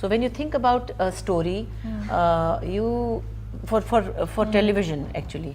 So when you think about a story, you for television actually,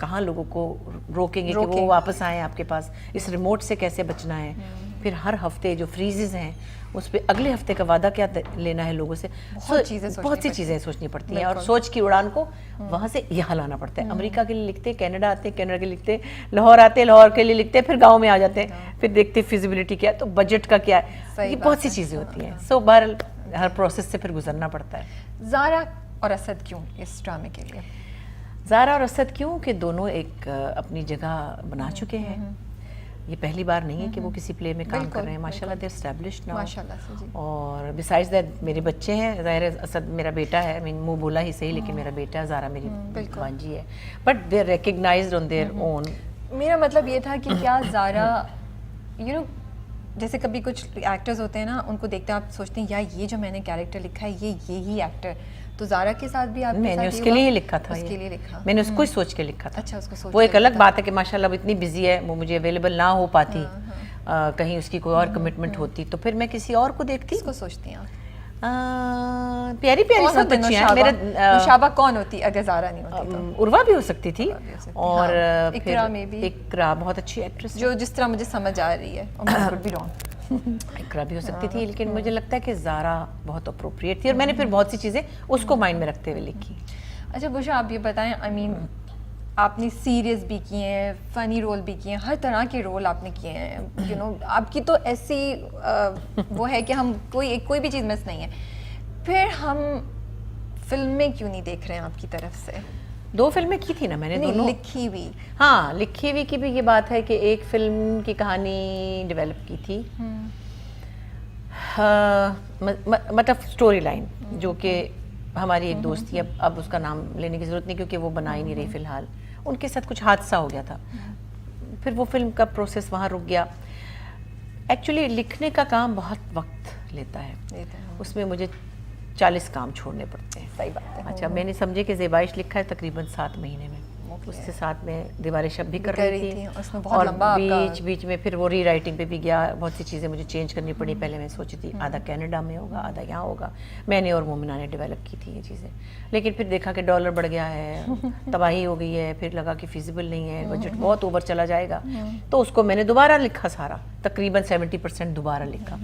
کہاں لوگوں کو روکیں گے کہ وہ واپس آئیں آپ کے پاس, اس ریموٹ سے کیسے بچنا ہے, پھر ہر ہفتے جو فریزز ہیں اس پہ اگلے ہفتے کا وعدہ کیا لینا ہے لوگوں سے, بہت سی چیزیں سوچنی پڑتی ہیں, اور سوچ کی اڑان کو وہاں سے یہاں لانا پڑتا ہے. امریکہ کے لیے لکھتے, کینیڈا آتے, کینیڈا کے لیے لکھتے, لاہور آتے, لاہور کے لیے لکھتے, پھر گاؤں میں آ جاتے ہیں, پھر دیکھتے فیزیبلٹی کیا ہے, تو بجٹ کا کیا ہے, یہ بہت سی چیزیں ہوتی ہیں. سو بہرحال ہر پروسیس سے پھر گزرنا پڑتا ہے. زارا اور اسد کیوں اس ڈرامے کے لیے؟ زارا اور اسد کیوں کہ دونوں ایک اپنی جگہ بنا چکے ہیں. یہ پہلی بار نہیں ہے کہ وہ کسی پلے میں کام کر رہے ہیں, ماشاءاللہ دے اسٹیبلشڈ ناؤ. اور بیسائڈز دیٹ میرے بچے ہیں, ظاہر ہے اسد میرا بیٹا ہے, منہ بولا ہی صحیح لیکن میرا بیٹا ہے, زارا میری بانجی ہے, but they are recognized on their own. میرا مطلب یہ تھا کہ کیا زارا یو نو جیسے کبھی کچھ ایکٹرز ہوتے ہیں نا, ان کو دیکھتے ہیں آپ سوچتے ہیں یار یہ جو میں نے کیریکٹر لکھا ہے یہی ایکٹر, تو زارا کے ساتھ بھی آپ میں نے اس کے لیے لکھا تھا, میں نے اس کو ہی سوچ کے لکھا تھا. اچھا, اس کو سوچ, وہ ایک الگ بات ہے کہ ماشاءاللہ وہ اتنی بزی ہے, وہ مجھے اویلیبل نہ ہو پاتی, کہیں اس کی کوئی اور کمٹمنٹ ہوتی تو پھر میں کسی اور کو دیکھتی. اس کو سوچتی ہیں آپ پیاری پیاری سب بچیاں ہیں. میرے نوشابہ کون ہوتی اگر زارا نہیں ہوتی تو؟ عروہ بھی ہو سکتی تھی, اور اقرا میں بھی, اقرا بہت اچھی ایکٹریس جو جس طرح مجھے سمجھ آ رہی ہے, اور میں بھی رہوں اقرا بھی ہو سکتی تھی, لیکن مجھے لگتا ہے کہ زارا بہت اپروپریٹ تھی, اور میں نے پھر بہت سی چیزیں اس کو مائنڈ میں رکھتے ہوئے لکھی. اچھا بشرا, آپ یہ بتائیں, آئی مین آپ نے سیریس بھی کیے ہیں, فنی رول بھی کیے ہیں, ہر طرح کے رول آپ نے کیے ہیں, یو نو آپ کی تو ایسی وہ ہے کہ ہم کوئی بھی چیز مس نہیں ہے, پھر ہم فلمیں کیوں نہیں دیکھ رہے ہیں آپ کی طرف سے؟ 2 فلمیں کی تھی نا میں نے, دونوں لکھی ہوئی. ہاں لکھی ہوئی کی بھی یہ بات ہے کہ ایک فلم کی کہانی ڈیولپ کی تھی, مطلب سٹوری لائن, جو کہ ہماری ایک دوست تھی, اب اس کا نام لینے کی ضرورت نہیں کیونکہ وہ بنا ہی نہیں رہی فی الحال, ان کے ساتھ کچھ حادثہ ہو گیا تھا, پھر وہ فلم کا پروسیس وہاں رک گیا. ایکچولی لکھنے کا کام بہت وقت لیتا ہے, اس میں مجھے 40 کام چھوڑنے پڑتے ہیں. صحیح بات ہے. اچھا, میں نے سمجھے کہ زیبائش لکھا ہے تقریباً 7 مہینے میں, اس سے ساتھ میں دیوار شب بھی کر رہی تھی, اور بیچ میں پھر وہ ری رائٹنگ پہ بھی گیا, بہت سی چیزیں مجھے چینج کرنی پڑی. پہلے میں سوچی تھی آدھا کینیڈا میں ہوگا, آدھا یہاں ہوگا, میں نے اور مومنہ نے ڈیولپ کی تھی یہ چیزیں, لیکن پھر دیکھا کہ ڈالر بڑھ گیا ہے, تباہی ہو گئی ہے, پھر لگا کہ فیزیبل نہیں ہے, بجٹ بہت اوور چلا جائے گا, تو اس کو میں نے دوبارہ لکھا سارا, تقریباً 70% دوبارہ لکھا,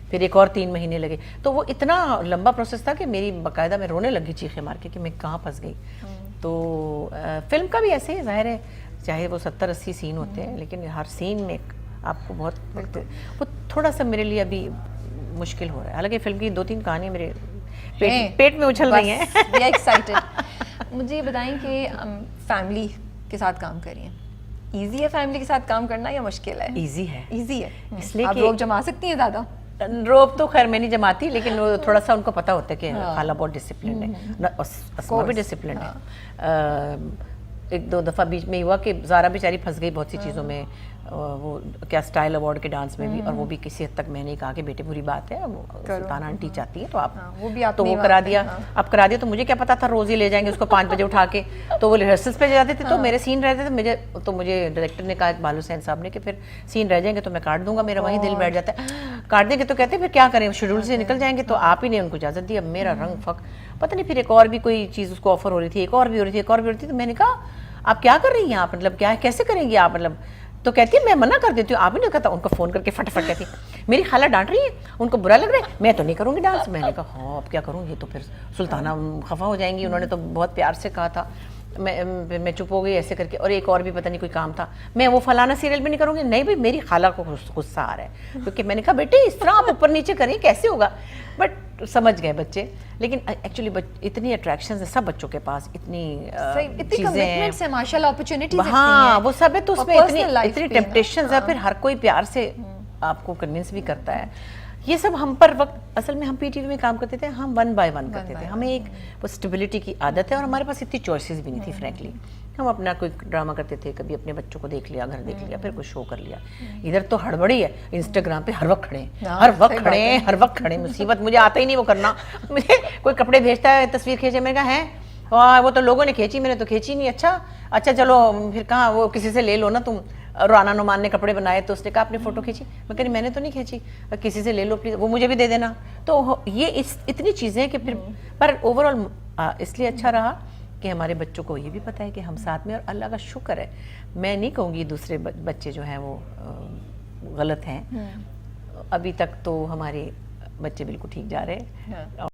پھر ایک اور 3 مہینے لگے. تو وہ اتنا لمبا پروسیس تھا کہ میری باقاعدہ میں رونے لگی چیخے مار کے کہ میں کہاں پھنس گئی. تو فلم کا بھی ایسے ہی ظاہر ہے, چاہے وہ 70-80 سین ہوتے ہیں, لیکن ہر سین میں آپ کو بہت, وہ تھوڑا سا میرے لیے ابھی مشکل ہو رہا ہے. حالانکہ فلم کی 2-3 کہانیاں میرے پیٹ میں اچھل رہی ہیں. مجھے یہ بتائیں کہ فیملی کے ساتھ کام کریے, ایزی ہے فیملی کے ساتھ کام کرنا یا مشکل ہے؟ ایزی ہے, ایزی ہے, اس لیے آپ لوگ جما سکتی ہیں زیادہ. روب تو خیر میں نہیں جماتی, لیکن وہ تھوڑا سا ان کو پتا ہوتا ہے کہ خالہ بہت ڈسپلن ہے, اسما بھی ڈسپلن ہے. 1-2 دفعہ بیچ میں ہوا کہ زارا بیچاری پھنس گئی بہت سی چیزوں میں, وہ کیا اسٹائل ایوارڈ کے ڈانس میں بھی, اور وہ بھی کسی حد تک میں نے کہا کہ بیٹے بری بات ہے, سلطانہ آنٹی چاہتی ہے تو آپ, تو وہ کرا دیا. اب کرا دیا تو مجھے کیا پتا تھا روز ہی لے جائیں گے اس کو 5 بجے اٹھا کے, تو وہ ریہرسلس پہ جاتے تھے, تو میرے سین رہتے تھے, تو مجھے ڈائریکٹر نے کہا بالو حسین صاحب نے کہ پھر سین رہ جائیں گے تو میں کاٹ دوں گا. میرا وہیں دل بیٹھ جاتا ہے, کاٹ دیں گے تو کہتے ہیں پھر کیا کریں, شیڈول سے نکل جائیں گے, تو آپ ہی نے ان کو اجازت دی. اب میرا رنگ پھک, پتہ نہیں پھر ایک اور بھی کوئی چیز اس کو آفر ہو رہی تھی, ایک اور بھی ہو رہی تھی, ایک اور بھی ہو رہی تھی, تو میں نے کہا آپ کیا کر رہی ہیں آپ, مطلب کیا ہے, کیسے کریں گی آپ, مطلب تو کہتی ہے میں منع کر دیتی ہوں. آپ ہی نہیں کہتا, ان کو فون کر کے فٹافٹ کہتی میری خالہ ڈانٹ رہی ہے, ان کو برا لگ رہا ہے, میں تو نہیں کروں گی ڈانس. میں نے کہا ہاں اب کیا کروں, یہ تو پھر سلطانہ خفا ہو جائیں گی, انہوں نے تو بہت پیار سے کہا تھا. میں چپ ہو گئی ایسے کر کے, اور ایک اور بھی پتہ نہیں کوئی کام تھا, میں وہ فلانا سیریل بھی نہیں کروں گی. نہیں بھائی میری خالہ کو غصہ آ رہا ہے, کیونکہ میں نے کہا بیٹے اس طرح آپ اوپر نیچے کریں کیسے ہوگا, بٹ سمجھ گئے بچے. لیکن ایکچولی اتنی اٹریکشنز ہیں سب بچوں کے پاس, اتنی چیزیں ہیں ماشاءاللہ, اپرچونٹیز, ہاں وہ سب ہے, تو اس میں اتنی ٹیمپٹیشنز ہے, پھر ہر کوئی پیار سے آپ کو کنونس بھی کرتا ہے. یہ سب ہم پر وقت, اصل میں ہم پی ٹی وی میں کام کرتے تھے, ہم 1 by 1 کرتے تھے, ہمیں ایک وہ اسٹیبلٹی کی عادت ہے, اور ہمارے پاس اتنی چوائسیز بھی نہیں تھی فرینکلی. ہم اپنا کوئی ڈرامہ کرتے تھے, کبھی اپنے بچوں کو دیکھ لیا, گھر دیکھ لیا, پھر کوئی شو کر لیا. ادھر تو ہڑبڑی ہے, انسٹاگرام پہ ہر وقت کھڑے ہیں, ہر وقت کھڑے, مصیبت, مجھے آتا ہی نہیں وہ کرنا. مجھے کوئی کپڑے بھیجتا ہے, تصویر کھینچے, میں نے کہا ہے وہ تو لوگوں نے کھینچی, میں نے تو کھینچی نہیں. اچھا چلو پھر کہاں, وہ کسی سے لے لو نا تم. رانا نعمان نے کپڑے بنائے تو اس نے کہا آپ نے فوٹو کھینچی, میں کہی میں نے تو نہیں کھینچی, کسی سے لے لو پلیز, وہ مجھے بھی دے دینا. تو یہ اتنی چیزیں کہ پھر, پر اوور آل اس لیے اچھا رہا کہ ہمارے بچوں کو یہ بھی پتہ ہے کہ ہم ساتھ میں، اور اللہ کا شکر ہے، میں نہیں کہوں گی دوسرے بچے جو ہیں وہ غلط ہیں، ابھی تک تو ہمارے بچے بالکل ٹھیک جا رہے ہیں.